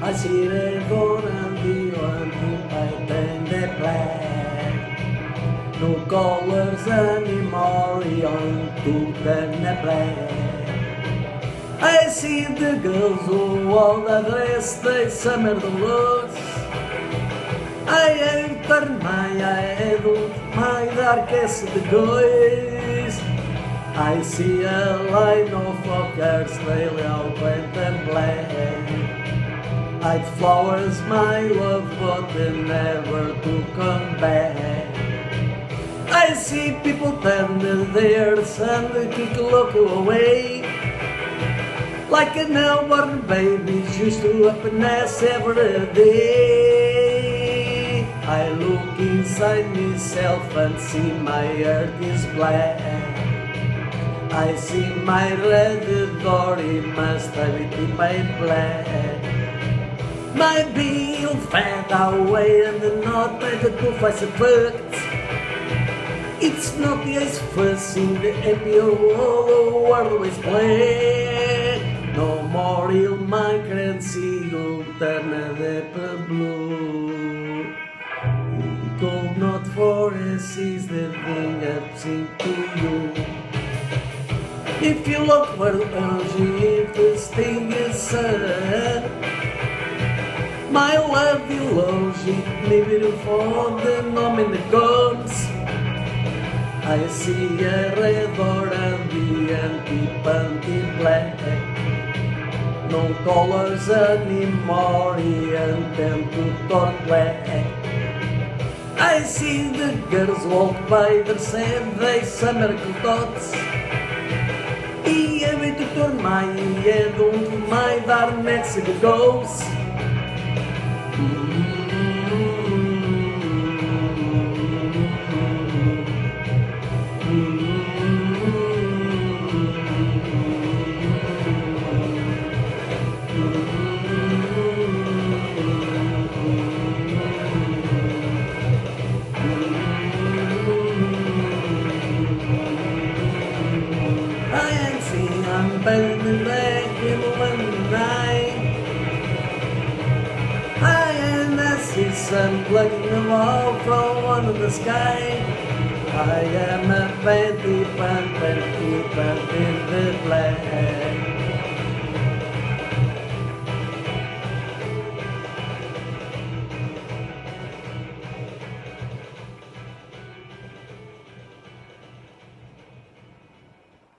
I see the gold and the white and the black. No colors anymore, onto the black. I see the girls who all the dress, they summer the looks. I have turned my head with my darkest goys. I see a line of fuckers, they all white and black. I'd flowers, my love, but they never to come back. I see people turn theirs and kick look away. Like a newborn baby used to happiness every day. I look inside myself and see my heart is black. I see my red door, it must have it in my black. My bill fed away and not by the two face effects. It's not the ice fussing the happy world always play. No more il migrant seagull turn the blue. He could not foresee the thing I've seen to you. If you look where if this thing is sad, my love will it maybe before the nom in the guns. I see a red or and the empty panty black. No colors anymore, and them to turn black. I see the girls walk by themselves, they summer thoughts. E every to turn my head on my dark Mexico goes. I'm better than black people in the night. I see sun plugging them all from under the sky. I am a panty in the black.